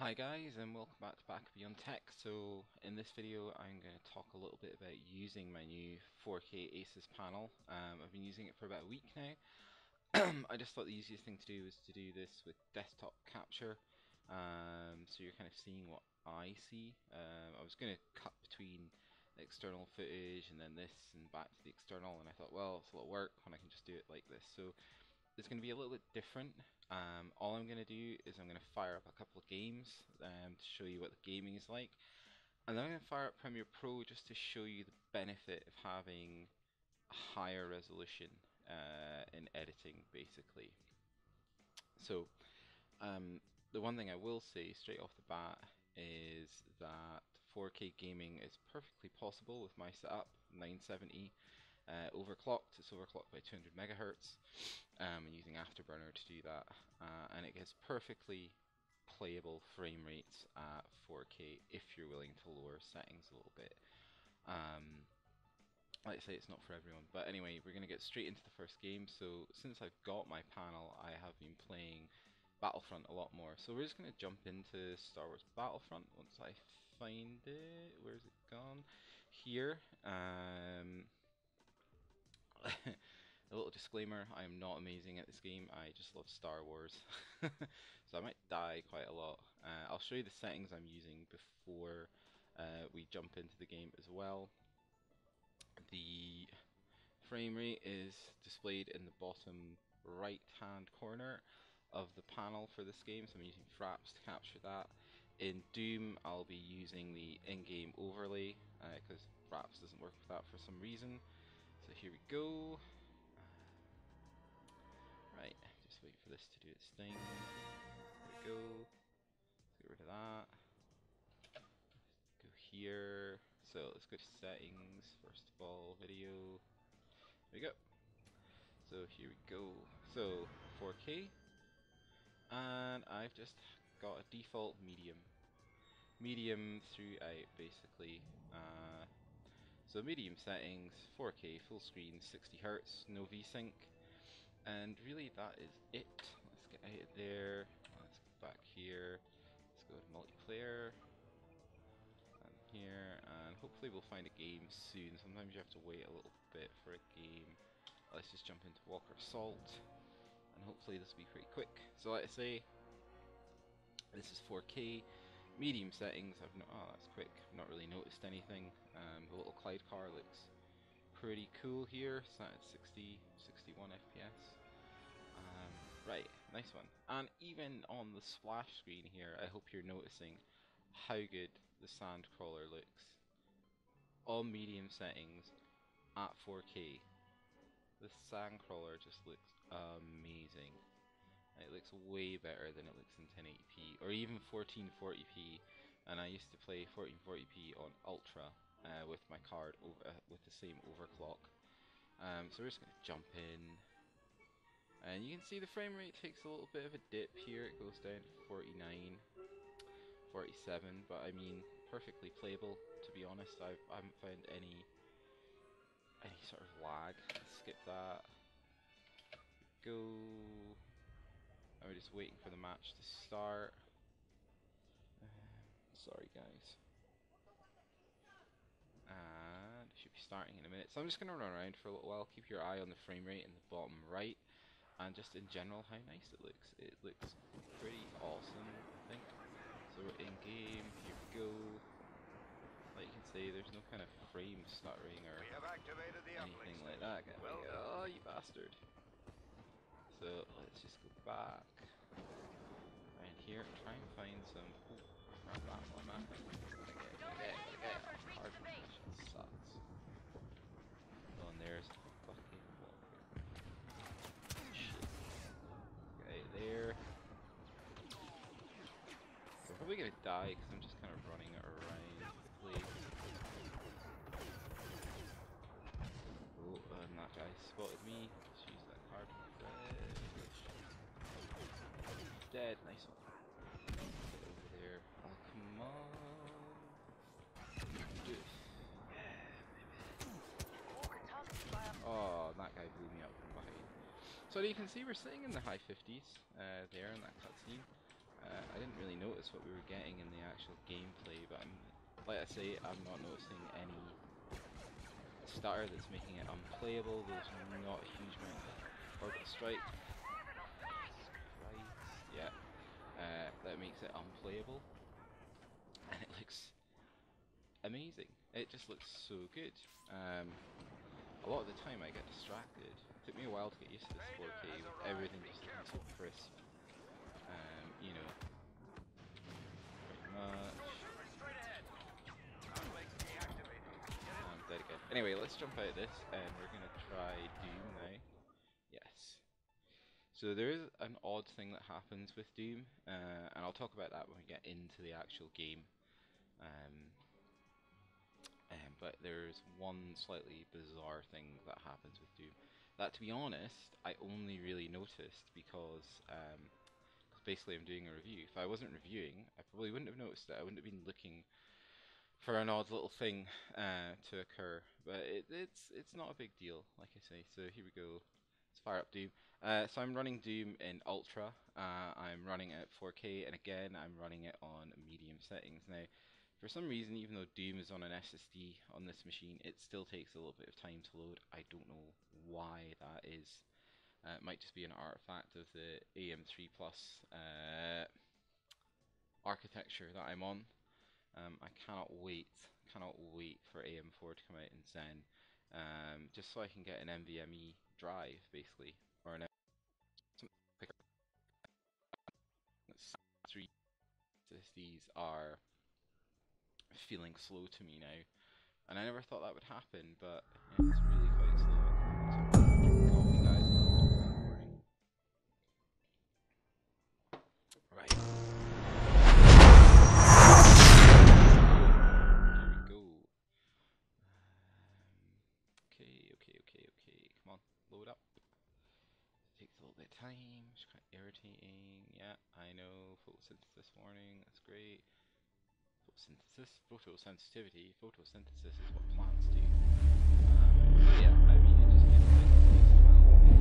Hi guys, and welcome back to Back Beyond Tech. So in this video I'm going to talk a little bit about using my new 4K Asus panel. I've been using it for about a week now. I just thought the easiest thing to do was to do this with desktop capture, so you're kind of seeing what I see. I was going to cut between the external footage and then this and back to the external, and I thought, well, it's a lot of work when I can just do it like this. So it's going to be a little bit different. All I'm going to do is I'm going to fire up a couple of games to show you what the gaming is like. And then I'm going to fire up Premiere Pro just to show you the benefit of having a higher resolution in editing, basically. So, the one thing I will say straight off the bat is that 4K gaming is perfectly possible with my setup, 970. Overclocked, it's overclocked by 200 megahertz. I'm using Afterburner to do that, and it gets perfectly playable frame rates at 4K if you're willing to lower settings a little bit. Like I say, it's not for everyone, but anyway, we're going to get straight into the first game. So since I've got my panel, I have been playing Battlefront a lot more. So we're just going to jump into Star Wars Battlefront once I find it. Where's it gone? Here. A little disclaimer, I am not amazing at this game, I just love Star Wars. So I might die quite a lot. I'll show you the settings I'm using before we jump into the game as well. The frame rate is displayed in the bottom right hand corner of the panel for this game, so I'm using Fraps to capture that. In Doom I'll be using the in-game overlay because Fraps doesn't work with that for some reason. So here we go. Right, just wait for this to do its thing. There we go. Let's get rid of that. Go here. So let's go to settings. First of all, video. There we go. So here we go. So 4K. And I've just got a default medium. Medium throughout, basically. So medium settings, 4K, full screen, 60 Hz, no VSync. And really that is it. Let's get out of there. Let's go back here. Let's go to multiplayer. And here. And hopefully we'll find a game soon. Sometimes you have to wait a little bit for a game. Let's just jump into Walker Assault. And hopefully this will be pretty quick. So like I say, this is 4K. Medium settings, oh that's quick. I've not really noticed anything. The little Clyde car looks pretty cool here. Set at 61 FPS. Right, nice one. And even on the splash screen here, I hope you're noticing how good the Sandcrawler looks. All medium settings at 4K. The Sandcrawler just looks amazing. It looks way better than it looks in 1080p or even 1440p. And I used to play 1440p on Ultra with my card with the same overclock. So we're just going to jump in. And you can see the frame rate takes a little bit of a dip here. It goes down to 49, 47, but I mean, perfectly playable, to be honest. I haven't found any sort of lag. Let's skip that. Go. And we're just waiting for the match to start. Sorry, guys. And it should be starting in a minute. So I'm just going to run around for a little while. Keep your eye on the frame rate in the bottom right. And just in general, how nice it looks. It looks pretty awesome, I think. So we're in game, here we go. Like you can see, there's no kind of frame stuttering or anything like that. Oh, you bastard. So let's just go back. Around here, try and find some... Oh, not that one, that thing. Hard position sucks. Oh, and there's the fucking walker. Shit. Okay, there. I'm probably gonna die because I'm just kind of running around quickly. Oh, and that guy spotted me. Let's use that card. Dead. Nice one. Get over there. Oh, come on. Yeah, oh, that guy blew me up from behind. So you can see we're sitting in the high 50s there in that cutscene. I didn't really notice notice what we were getting in the actual gameplay, but like I say, I'm not noticing any stutter that's making it unplayable. There's not a huge amount of orbital strike. Right, yeah, that makes it unplayable, and it looks amazing. It just looks so good. A lot of the time I get distracted. It took me a while to get used to this 4K with everything just looking so crisp. You know, pretty much. There we go. Anyway, let's jump out of this and we're gonna try Doom now. Yes. So there is an odd thing that happens with Doom, and I'll talk about that when we get into the actual game. But there's one slightly bizarre thing that happens with Doom that, to be honest, I only really noticed because basically I'm doing a review. If I wasn't reviewing, I probably wouldn't have noticed it. I wouldn't have been looking for an odd little thing to occur. But it's not a big deal, like I say. So here we go. Let's fire up Doom. So I'm running Doom in Ultra. I'm running it at 4K, and again I'm running it on medium settings. Now, for some reason, even though Doom is on an SSD on this machine, it still takes a little bit of time to load. I don't know why that is. It might just be an artifact of the AM3 Plus architecture that I'm on. I cannot wait for AM4 to come out in Zen, just so I can get an NVMe drive, basically, or an three SSDs are feeling slow to me now, and I never thought that would happen, but yeah, it's really quite slow at the moment. So, coffee, guys, right. Here we go. Okay. Come on, load up. Takes a little bit of time. It's kind of irritating. Yeah, I know. Photosynthesis warning. That's great. Photosensitivity. Photosynthesis is what plants do. But yeah, I mean, it just feels like it takes a while to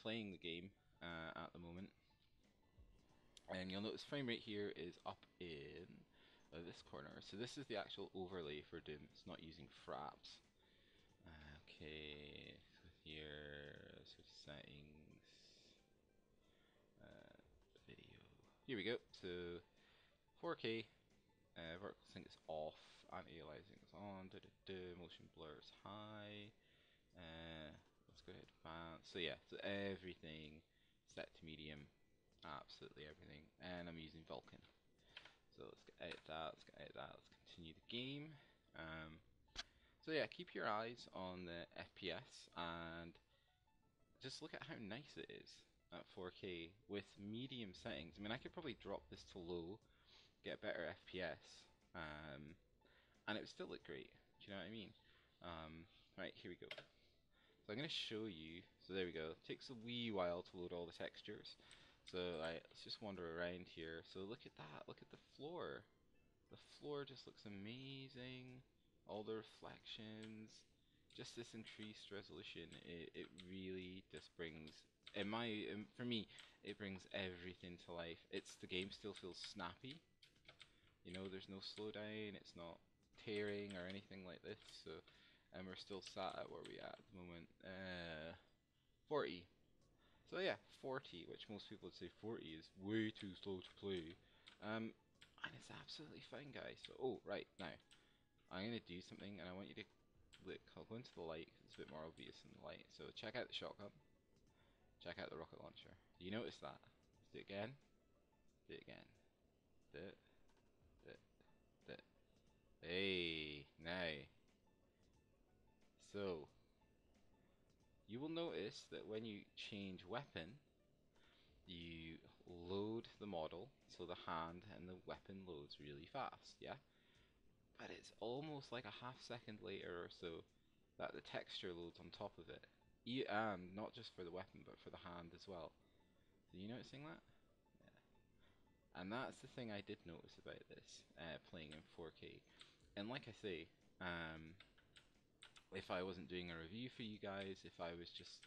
playing the game at the moment, and you'll notice frame rate here is up in this corner. So this is the actual overlay for Doom. It's not using fraps. Okay, so here, so settings, video. Here we go. So 4K, vertical sync is off, anti-aliasing is on, motion blur is high. Let's go ahead advance. So yeah, so everything set to medium, absolutely everything, and I'm using Vulkan. So let's edit that. Let's continue the game. So yeah, keep your eyes on the FPS and just look at how nice it is at 4K with medium settings. I mean, I could probably drop this to low, get better FPS, and it would still look great. Do you know what I mean? Right, here we go. So I'm going to show you. So there we go. It takes a wee while to load all the textures. So let's just wander around here. So look at that. Look at the floor. The floor just looks amazing. All the reflections. Just this increased resolution. It really just brings, for me, it brings everything to life. The game still feels snappy. You know, there's no slowdown. It's not tearing or anything like this. So. And we're still sat at where we at the moment. 40. So yeah, 40, which most people would say 40 is way too slow to play. And it's absolutely fine, guys. So, oh, right, now, I'm going to do something, and I want you to look. I'll go into the light, because it's a bit more obvious in the light. So check out the shotgun. Check out the rocket launcher. Do you notice that? Let's do it again. Do it again. Do it. Do it. Do it. Hey, now. So, you will notice that when you change weapon, you load the model, so the hand and the weapon loads really fast, yeah? But it's almost like a half second later or so that the texture loads on top of it. not just for the weapon, but for the hand as well. Are you noticing that? Yeah. And that's the thing I did notice about this, playing in 4K. And like I say, if I wasn't doing a review for you guys, if I was just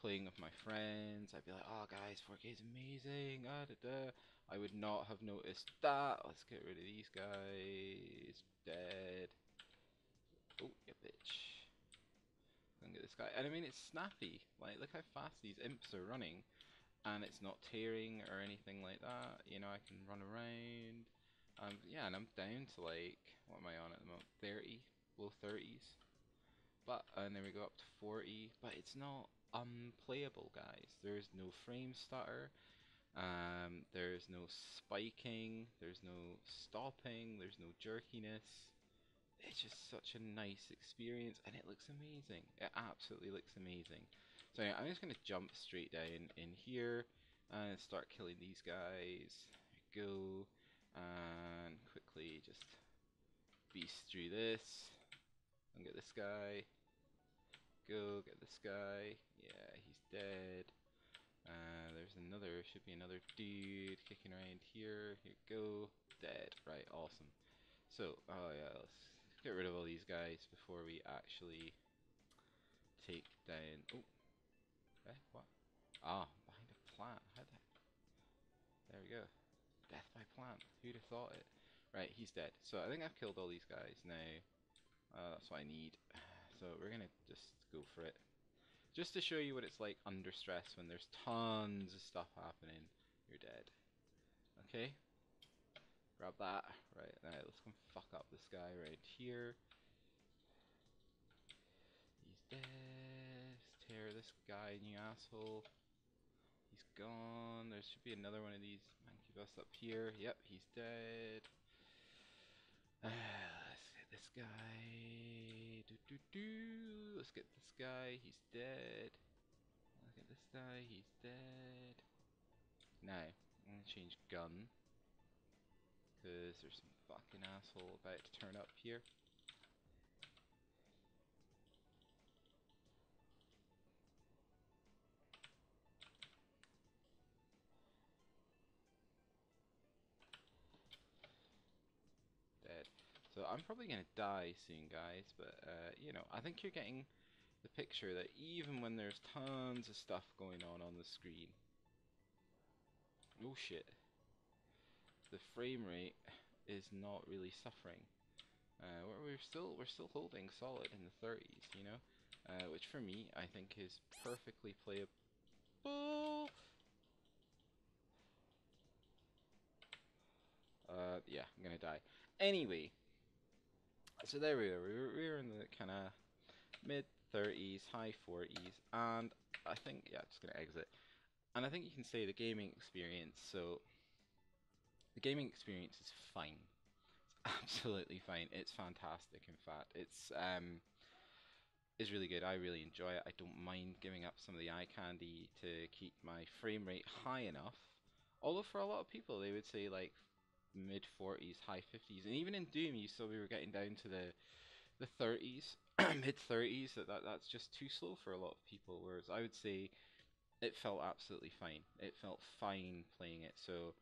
playing with my friends, I'd be like, oh guys, 4K is amazing, da, da. I would not have noticed that. Let's get rid of these guys. Dead. Oh, you bitch. Look at this guy. And I mean, it's snappy. Like, look how fast these imps are running. And it's not tearing or anything like that. You know, I can run around. Yeah, and I'm down to like, what am I on at the moment? 30, low 30s. But, and then we go up to 40, but it's not unplayable, guys. There's no frame stutter. There's no spiking. There's no stopping. There's no jerkiness. It's just such a nice experience, and it looks amazing. It absolutely looks amazing. So yeah, I'm just going to jump straight down in here and start killing these guys. There we go. And quickly just beast through this. And get this guy. Go, get this guy. Yeah, he's dead. There's another, should be another dude kicking around here. Here we go. Dead. Right, awesome. So, oh yeah, let's get rid of all these guys before we actually take down... Oh, what? Ah, behind a plant. How the... There we go. Death by plant. Who'd have thought it? Right, he's dead. So I think I've killed all these guys now. That's what I need. So we're gonna just go for it. Just to show you what it's like under stress when there's tons of stuff happening. You're dead. Okay? Grab that. Right, now let's go fuck up this guy right here. He's dead. Let's tear this guy, you asshole. He's gone. There should be another one of these Mancubus up here. Yep, he's dead. Let's get this guy. Let's get this guy. He's dead. Look at this guy. He's dead. Now, I'm gonna change gun. Because there's some fucking asshole about to turn up here. Dead. So I'm probably gonna die soon, guys, but you know, I think you're getting the picture that even when there's tons of stuff going on the screen, oh shit, the frame rate is not really suffering. We're still holding solid in the 30s, you know, which for me I think is perfectly playable. Yeah, I'm gonna die. Anyway, so there we are. We were in the kind of mid 30s, high 40s, and I think, yeah, just gonna exit. And I think you can say the gaming experience. So the gaming experience is fine. It's absolutely fine. It's fantastic. In fact, it's really good. I really enjoy it. I don't mind giving up some of the eye candy to keep my frame rate high enough. Although for a lot of people, they would say like mid 40s, high 50s, and even in Doom, you saw we were getting down to the 30s, mid 30s. That's just too slow for a lot of people. Whereas I would say it felt absolutely fine. It felt fine playing it. So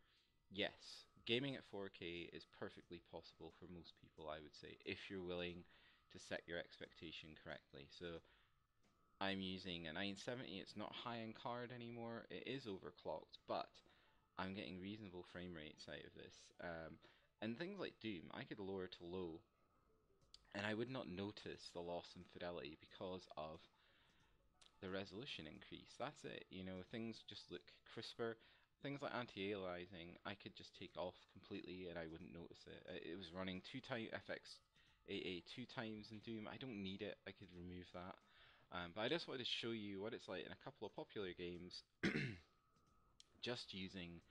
yes, gaming at 4K is perfectly possible for most people, I would say, if you're willing to set your expectation correctly. So I'm using a 970. It's not high end card anymore. It is overclocked, but I'm getting reasonable frame rates out of this. And things like Doom, I could lower to low, and I would not notice the loss in fidelity because of the resolution increase. That's it. You know, things just look crisper. Things like anti-aliasing, I could just take off completely and I wouldn't notice it. It was running FX AA 2 times in Doom. I don't need it. I could remove that. But I just wanted to show you what it's like in a couple of popular games, just using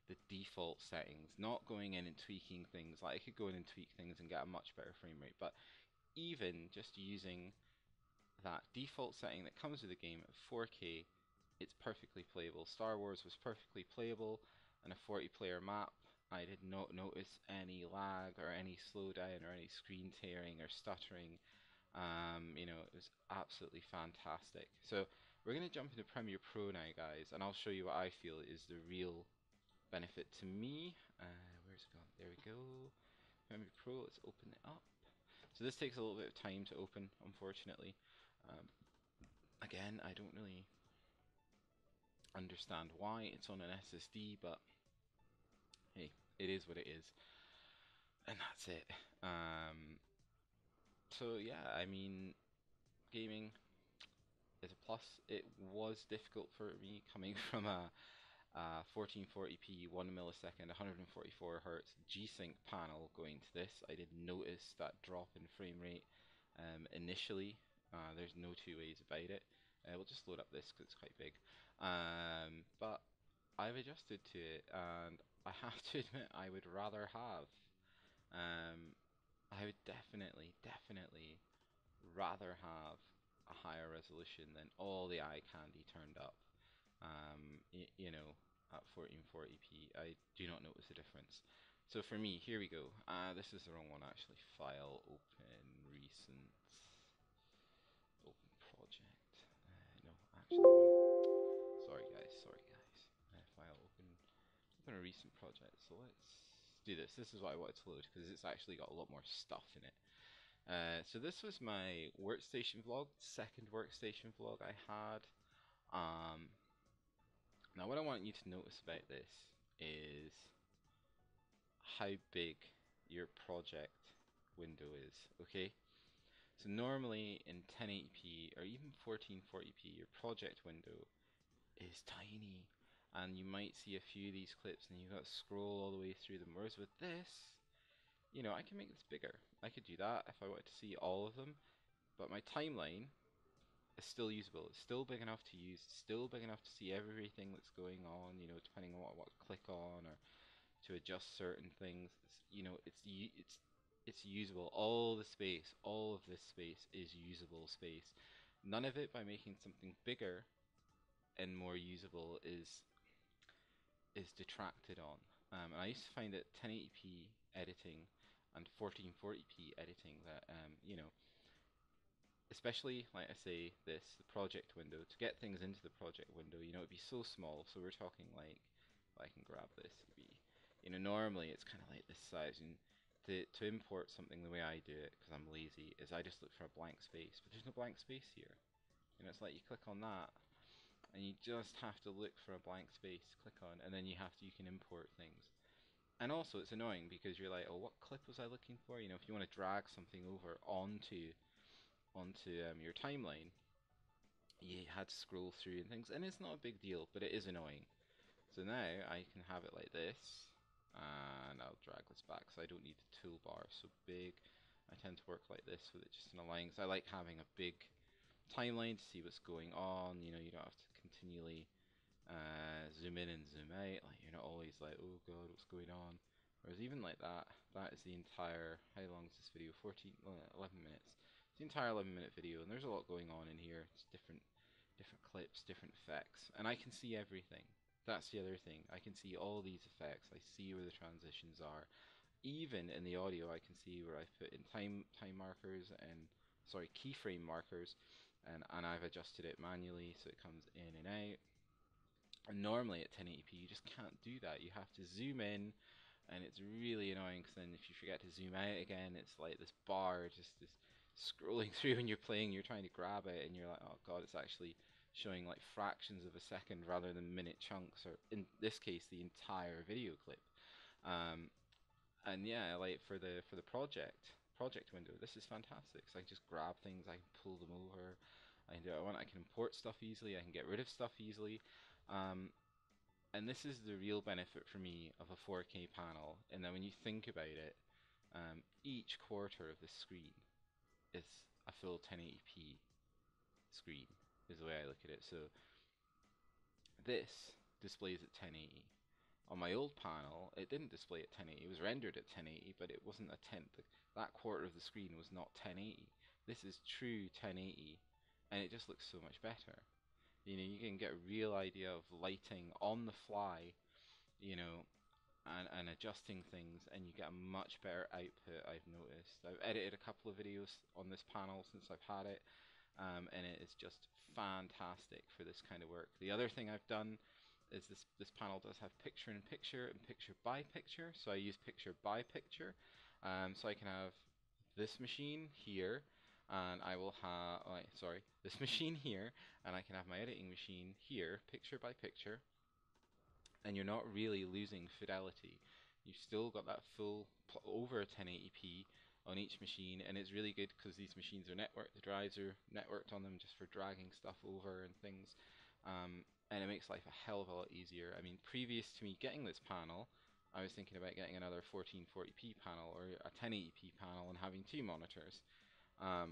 the default settings, not going in and tweaking things. Like I could go in and tweak things and get a much better frame rate, but even just using that default setting that comes with the game at 4K, it's perfectly playable. Star Wars was perfectly playable on a 40-player map. I did not notice any lag or any slowdown or any screen tearing or stuttering. You know, it was absolutely fantastic. So we're going to jump into Premiere Pro now, guys, and I'll show you what I feel is the real benefit to me. Where's it gone? There we go. Premiere Pro, let's open it up. So this takes a little bit of time to open, unfortunately. Again, I don't really understand why it's on an SSD, but hey, it is what it is, and that's it. So yeah, I mean, gaming is a plus. It was difficult for me coming from a 1440p 1 millisecond 144 hertz G-Sync panel going to this. I did notice that drop in frame rate initially. There's no two ways about it. We'll just load up this because it's quite big. But I've adjusted to it, and I have to admit I would rather have. I would definitely rather have a higher resolution than all the eye candy turned up. You know, at 1440p, I do not notice a difference. So for me, here we go. This is the wrong one actually. File, open, recent, open project. No, actually, I want to. Sorry guys. File, open a recent project. So let's do this. This is what I wanted to load because it's actually got a lot more stuff in it. So this was my workstation vlog, second workstation vlog I had. Now what I want you to notice about this is how big your project window is, okay? So normally in 1080p or even 1440p, your project window is tiny, and you might see a few of these clips and you've got to scroll all the way through them, whereas with this, you know, I can make this bigger. I could do that if I wanted to see all of them, but my timeline is still usable. It's still big enough to use, it's still big enough to see everything that's going on, you know, depending on what to click on or to adjust certain things. It's, you know, it's usable. All the space, all of this space is usable space. None of it by making something bigger and more usable is detracted on. And I used to find that 1080p editing and 1440p editing that you know, especially like I say this, the project window, to get things into the project window, you know, it'd be so small. So we're talking like, if I can grab this, it'd be, you know, normally it's kind of like this size, and to import something the way I do it, because I'm lazy, is I just look for a blank space, but there's no blank space here. You know, it's like you click on that, and you just have to look for a blank space to click on, and then you can import things. And also it's annoying because you're like, oh, what clip was I looking for? You know, if you want to drag something over onto your timeline, you had to scroll through and things, and it's not a big deal, but it is annoying. So now I can have it like this, and I'll drag this back so I don't need the toolbar so big. I tend to work like this with it just in a line, because I like having a big timeline to see what's going on. You know, you don't have to continually zoom in and zoom out. Like, you're not always like, oh god, what's going on? Whereas even like that, that is the entire, how long is this video? 11 minutes. It's the entire 11-minute video, and there's a lot going on in here. It's different clips, different effects, and I can see everything. That's the other thing. I can see all these effects. I see where the transitions are. Even in the audio, I can see where I've put in time markers and, sorry, keyframe markers, and I've adjusted it manually so it comes in and out. And normally at 1080p you just can't do that. You have to zoom in, and it's really annoying because then if you forget to zoom out again, it's like this bar just this scrolling through when you're playing. You're trying to grab it and you're like, oh god, it's actually showing like fractions of a second rather than minute chunks, or in this case the entire video clip. And yeah, like for the project window, this is fantastic. So I can just grab things, I can pull them over, I can do what I want, I can import stuff easily, I can get rid of stuff easily. Um, and this is the real benefit for me of a 4K panel. And then when you think about it, each quarter of the screen is a full 1080p screen, is the way I look at it. So this displays at 1080. On my old panel, it didn't display at 1080. It was rendered at 1080, but it wasn't a 10. That quarter of the screen was not 1080. This is true 1080, and it just looks so much better. You know, you can get a real idea of lighting on the fly, you know, and adjusting things, and you get a much better output, I've noticed. I've edited a couple of videos on this panel since I've had it, and it is just fantastic for this kind of work. The other thing I've done is this panel does have picture in picture and picture by picture, so I use picture by picture, so I can have this machine here, and I will have, oh, sorry, this machine here, and I can have my editing machine here, picture by picture, and you're not really losing fidelity. You've still got that full over 1080p on each machine, and it's really good because these machines are networked. The drives are networked on them just for dragging stuff over and things, and it makes life a hell of a lot easier. I mean, previous to me getting this panel, I was thinking about getting another 1440p panel or a 1080p panel and having two monitors.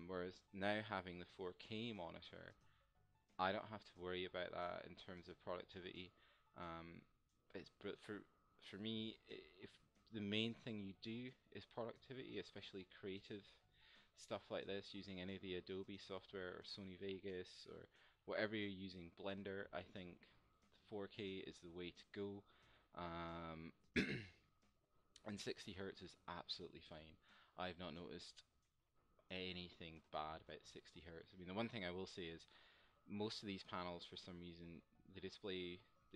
Whereas now having the 4K monitor, I don't have to worry about that in terms of productivity. Um, for me, if the main thing you do is productivity, especially creative stuff like this, using any of the Adobe software or Sony Vegas or whatever you're using, Blender, I think 4K is the way to go. Um, and 60 hertz is absolutely fine. I've not noticed anything bad about 60 hertz. I mean, the one thing I will say is most of these panels, for some reason, they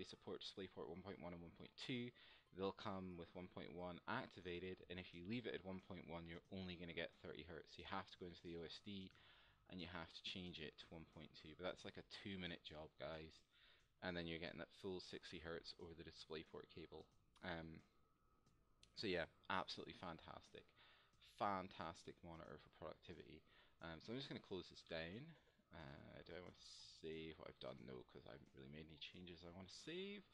support DisplayPort 1.1 and 1.2. They'll come with 1.1 activated, and if you leave it at 1.1, you're only going to get 30 hertz. You have to go into the OSD and you have to change it to 1.2. But that's like a 2-minute job, guys. And then you're getting that full 60 hertz over the DisplayPort cable. So yeah, absolutely fantastic. Fantastic monitor for productivity. So I'm just going to close this down. Do I want to save what I've done? No, because I haven't really made any changes I want to save.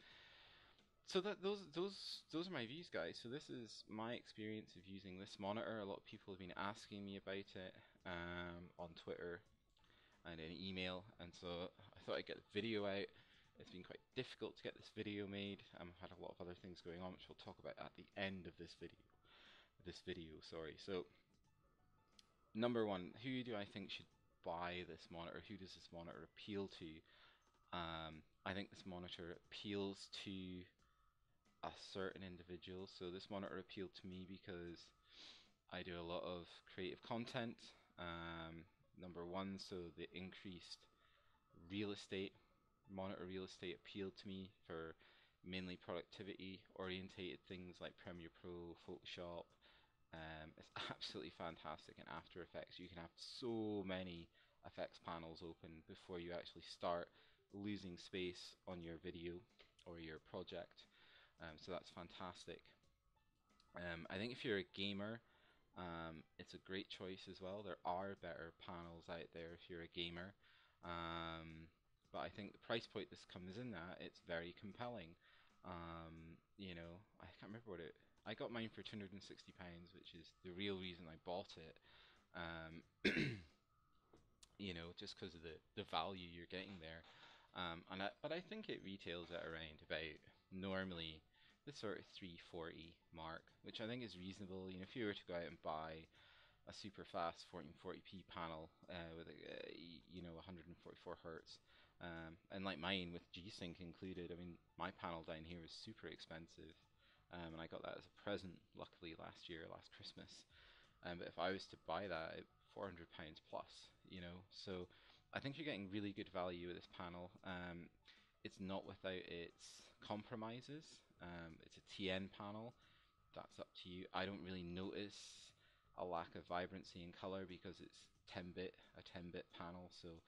So those are my views, guys. So this is my experience of using this monitor. A lot of people have been asking me about it on Twitter and in email, and so I thought I'd get the video out. It's been quite difficult to get this video made. I've had a lot of other things going on, which we'll talk about at the end of this video. Sorry. So number one, who do I think should buy this monitor? Who does this monitor appeal to? I think this monitor appeals to a certain individual. So this monitor appealed to me because I do a lot of creative content. Number one, so the increased real estate, monitor real estate appealed to me for mainly productivity orientated things like Premiere Pro, Photoshop. It's absolutely fantastic in After Effects. You can have so many effects panels open before you actually start losing space on your video or your project. So that's fantastic. I think if you're a gamer, it's a great choice as well. There are better panels out there if you're a gamer. But I think the price point this comes in at, it's very compelling. You know, I can't remember what it. I got mine for £260, which is the real reason I bought it. You know, just because of the value you're getting there. But I think it retails at around about normally the sort of 340 mark, which I think is reasonable. You know, if you were to go out and buy a super fast 1440p panel with you know 144 hertz, and like mine with G-Sync included. I mean, my panel down here is super expensive, and I got that as a present, luckily last Christmas. But if I was to buy that, £400 plus, you know. So I think you're getting really good value with this panel. It's not without its compromises. It's a TN panel. That's up to you. I don't really notice a lack of vibrancy in color because it's a 10-bit panel. So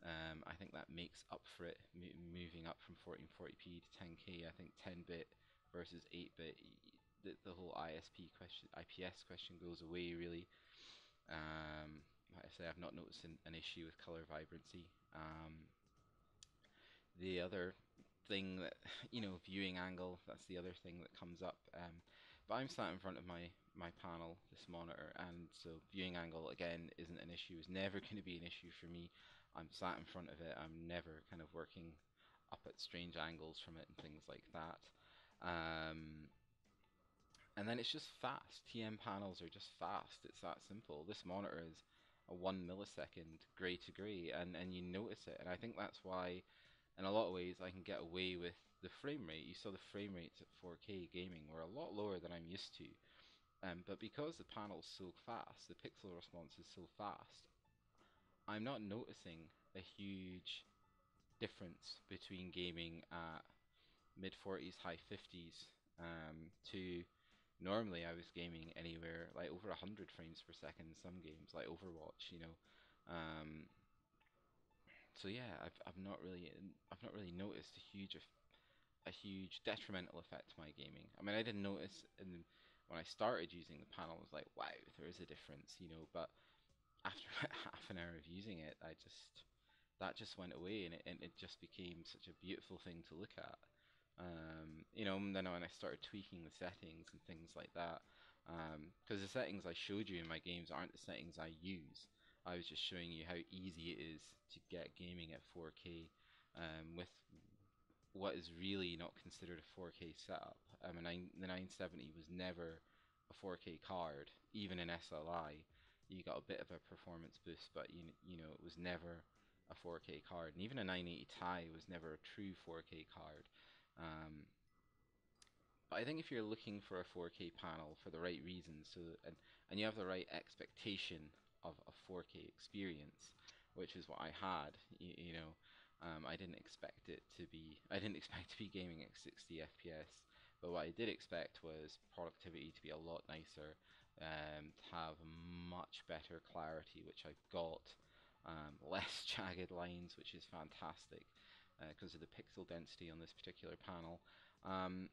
I think that makes up for it, moving up from 1440p to 10K. I think 10-bit versus 8-bit, the whole IPS question goes away really. Like I say, I've not noticed an issue with color vibrancy. The other thing that, you know, viewing angle, that's the other thing that comes up. But I'm sat in front of my panel, this monitor, and so viewing angle, again, isn't an issue, is never going to be an issue for me. I'm sat in front of it, I'm never kind of working up at strange angles from it and things like that. And then it's just fast. TN panels are just fast. It's that simple. This monitor is a 1 millisecond gray to gray, and you notice it. And I think that's why, in a lot of ways, I can get away with the frame rate. You saw the frame rates at 4K gaming were a lot lower than I'm used to. But because the panel's so fast, the pixel response is so fast, I'm not noticing a huge difference between gaming at mid 40s, high 50s, to normally I was gaming anywhere like over 100 frames per second in some games, like Overwatch, you know. Um, so yeah, I've not really noticed a huge detrimental effect to my gaming. I mean, I didn't notice when I started using the panel, I was like, wow, there is a difference, you know. But after half an hour of using it, that just went away, and it just became such a beautiful thing to look at. You know, and then when I started tweaking the settings and things like that, because the settings I showed you in my games aren't the settings I use. I was just showing you how easy it is to get gaming at 4K, with what is really not considered a 4K setup. The 970 was never a 4K card, even in SLI. You got a bit of a performance boost, but you know it was never a 4K card, and even a 980 Ti was never a true 4K card. Um, but I think if you're looking for a 4K panel for the right reasons, and you have the right expectation of a 4K experience, which is what I had, you know, I didn't expect it to be. I didn't expect to be gaming at 60 FPS, but what I did expect was productivity to be a lot nicer, to have much better clarity, which I've got, less jagged lines, which is fantastic because of the pixel density on this particular panel. Um,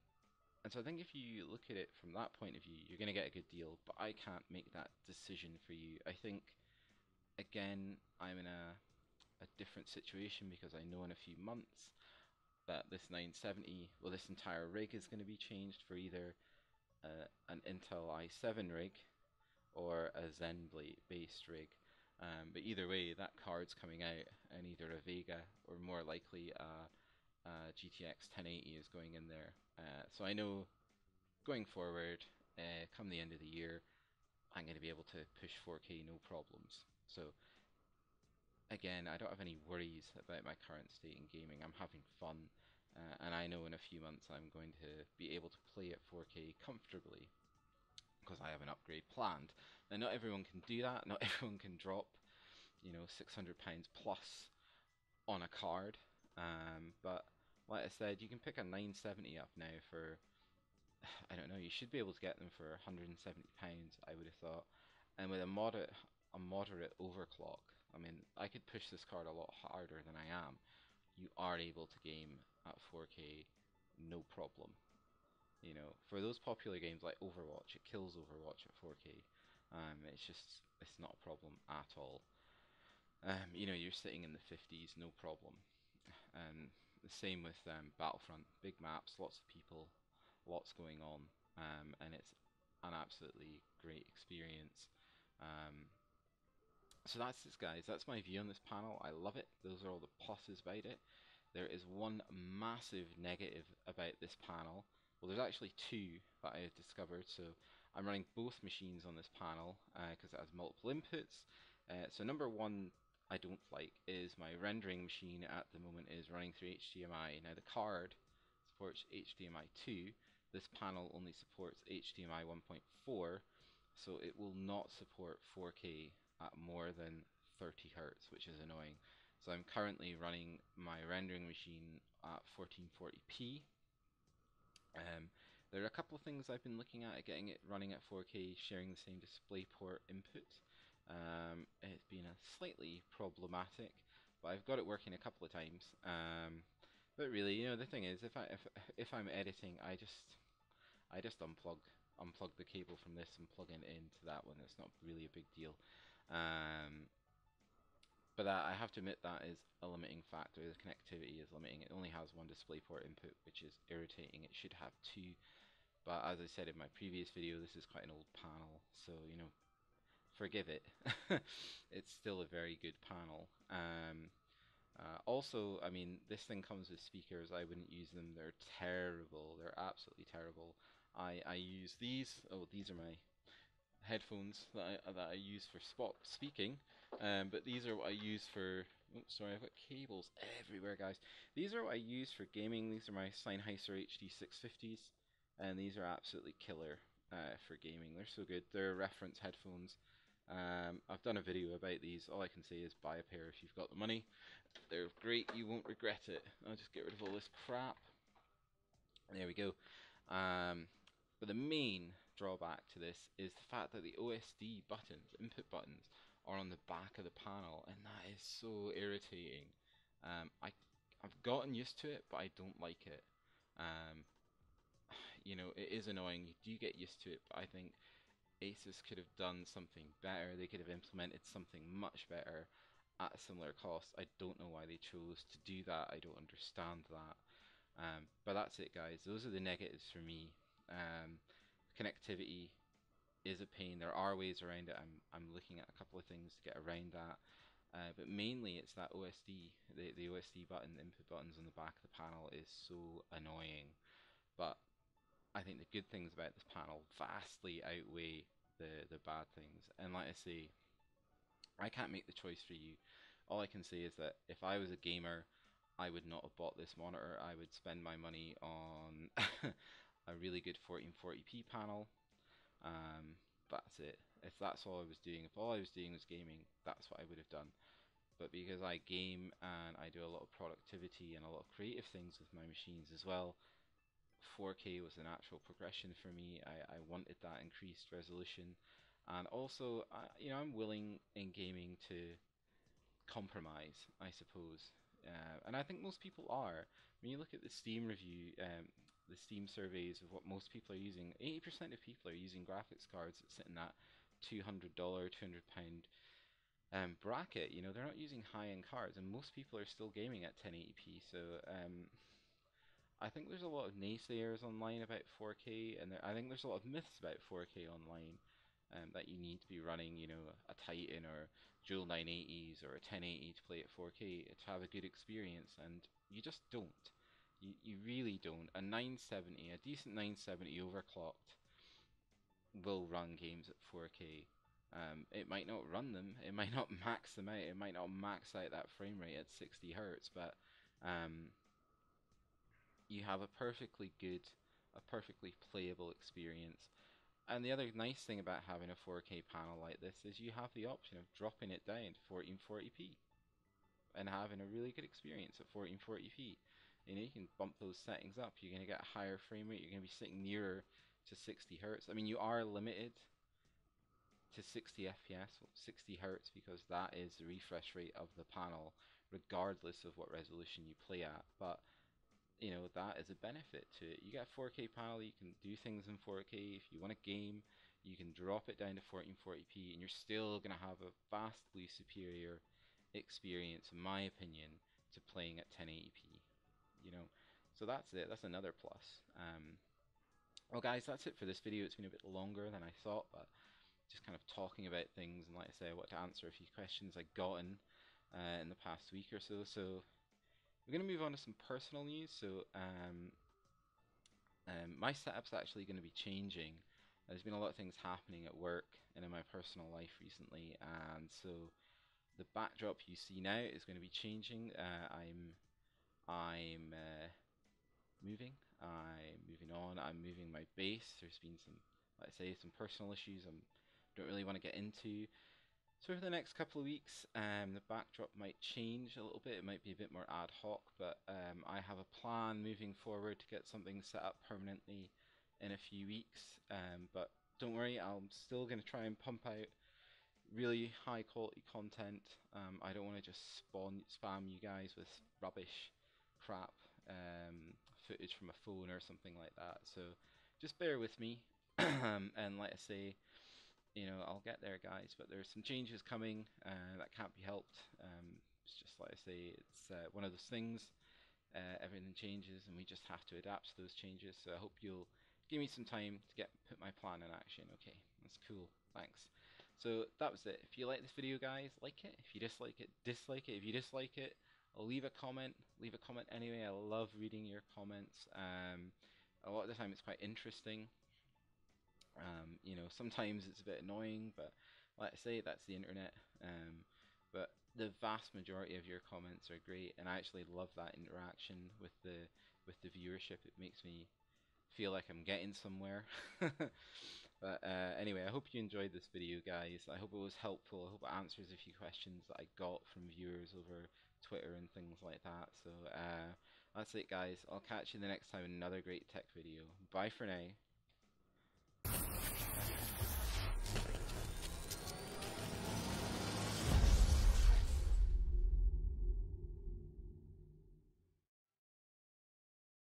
and so I think if you look at it from that point of view, you're going to get a good deal, but I can't make that decision for you. I think, again, I'm in a different situation because I know in a few months that this 970, well, this entire rig is going to be changed for either an Intel i7 rig or a Zen based rig. But either way, that card's coming out, and either a Vega or more likely a GTX 1080 is going in there. So I know going forward, come the end of the year, I'm going to be able to push 4K no problems. So again, I don't have any worries about my current state in gaming. I'm having fun, and I know in a few months I'm going to be able to play at 4K comfortably because I have an upgrade planned. Now, not everyone can do that. Not everyone can drop, you know, £600 plus on a card. But like I said, you can pick a 970 up now for, I don't know, you should be able to get them for £170, I would have thought. And with a moderate overclock, I mean, I could push this card a lot harder than I am. You are able to game at 4K, no problem. You know, for those popular games like Overwatch, it kills Overwatch at 4K. It's not a problem at all. You know, you're sitting in the 50s, no problem. And the same with Battlefront, big maps, lots of people, lots going on, and it's an absolutely great experience. Um, so that's it, guys. That's my view on this panel. I love it. Those are all the pluses about it. There is one massive negative about this panel. Well, there's actually two that I have discovered. So I'm running both machines on this panel because it has multiple inputs. So number one I don't like is my rendering machine at the moment is running through HDMI. Now the card supports HDMI 2. This panel only supports HDMI 1.4, so it will not support 4K at more than 30 Hertz, which is annoying. So I'm currently running my rendering machine at 1440p. There are a couple of things I've been looking at getting it running at 4K, sharing the same DisplayPort input. It's been a slightly problematic, but I've got it working a couple of times. But really, you know, the thing is, if I'm editing, I just unplug the cable from this and plug it into that one. It's not really a big deal. But I have to admit that is a limiting factor. The connectivity is limiting. It only has one DisplayPort input, which is irritating. It should have two. But as I said in my previous video, this is quite an old panel, so you know, forgive it. It's still a very good panel. Also, I mean, this thing comes with speakers. I wouldn't use them. They're terrible. They're absolutely terrible. I use these. Oh, these are my headphones that I use for speaking. But these are what I use for. Oh, sorry, I've got cables everywhere, guys. These are what I use for gaming. These are my Sennheiser HD 650s, and these are absolutely killer for gaming. They're so good. They're reference headphones. I've done a video about these. All I can say is buy a pair if you've got the money. They're great, you won't regret it. I'll just get rid of all this crap. There we go. But the main drawback to this is the fact that the OSD buttons, input buttons, are on the back of the panel, and that is so irritating. I've gotten used to it, but I don't like it. Um, it is annoying. You do get used to it, but I think Asus could have done something better. They could have implemented something much better at a similar cost. I don't know why they chose to do that. I don't understand that. But that's it, guys. Those are the negatives for me. Connectivity is a pain. There are ways around it. I'm looking at a couple of things to get around that. But mainly it's that OSD. The OSD button, the input buttons on the back of the panel is so annoying. But I think the good things about this panel vastly outweigh the bad things. And like I say, I can't make the choice for you. All I can say is that if I was a gamer, I would not have bought this monitor. I would spend my money on a really good 1440p panel. That's it. If that's all I was doing, if all I was doing was gaming, that's what I would have done. But because I game and I do a lot of productivity and a lot of creative things with my machines as well, 4K was a natural progression for me. I wanted that increased resolution, and also, I'm willing in gaming to compromise, I suppose. And I think most people are. When you look at the Steam review, the Steam surveys of what most people are using, 80% of people are using graphics cards that sit in that $200, £200 bracket. They're not using high-end cards, and most people are still gaming at 1080p. So I think there's a lot of naysayers online about 4K, and I think there's a lot of myths about 4K online. That you need to be running, a Titan or dual 980s or a 1080 to play at 4K to have a good experience, and you just don't. You really don't. A 970, a decent 970 overclocked will run games at 4K. It might not run them, it might not max them out, it might not max out that frame rate at 60 Hertz, but you have a perfectly good, a perfectly playable experience. And the other nice thing about having a 4K panel like this is you have the option of dropping it down to 1440p and having a really good experience at 1440p. You can bump those settings up. You're going to get a higher frame rate. You're going to be sitting nearer to 60 hertz. I mean, you are limited to 60 FPS, 60 hertz, because that is the refresh rate of the panel, regardless of what resolution you play at. But that is a benefit to it. You get a 4K panel, you can do things in 4K. If you want a game, you can drop it down to 1440p, and you're still going to have a vastly superior experience, in my opinion, to playing at 1080p. So that's it. That's another plus. Well, guys, that's it for this video. It's been a bit longer than I thought, but just kind of talking about things. And like I say, I want to answer a few questions I got in the past week or so. So we're going to move on to some personal news. So my setup's actually going to be changing. There's been a lot of things happening at work and in my personal life recently, and so the backdrop you see now is going to be changing. I'm moving. I'm moving on. I'm moving my base. There's been some, like I say, some personal issues I don't really want to get into. So over the next couple of weeks, the backdrop might change a little bit. It might be a bit more ad hoc, but I have a plan moving forward to get something set up permanently in a few weeks. But don't worry, I'm still going to try and pump out really high quality content. I don't want to just spam you guys with rubbish crap footage from a phone or something like that. So just bear with me. And like I say, I'll get there, guys, but there's some changes coming that can't be helped. It's just like I say, it's one of those things. Everything changes, and we just have to adapt to those changes. So I hope you'll give me some time to put my plan in action. Okay, that's cool. Thanks. So that was it. If you like this video, guys, like it. If you dislike it, dislike it. If you dislike it, leave a comment. Leave a comment anyway. I love reading your comments. A lot of the time, it's quite interesting. Sometimes it's a bit annoying, but like I say, that's the internet. But the vast majority of your comments are great, and I actually love that interaction with the viewership. It makes me feel like I'm getting somewhere. But anyway, I hope you enjoyed this video, guys. I hope it was helpful. I hope it answers a few questions that I got from viewers over Twitter and things like that. So that's it, guys. I'll catch you the next time in another great tech video. Bye for now.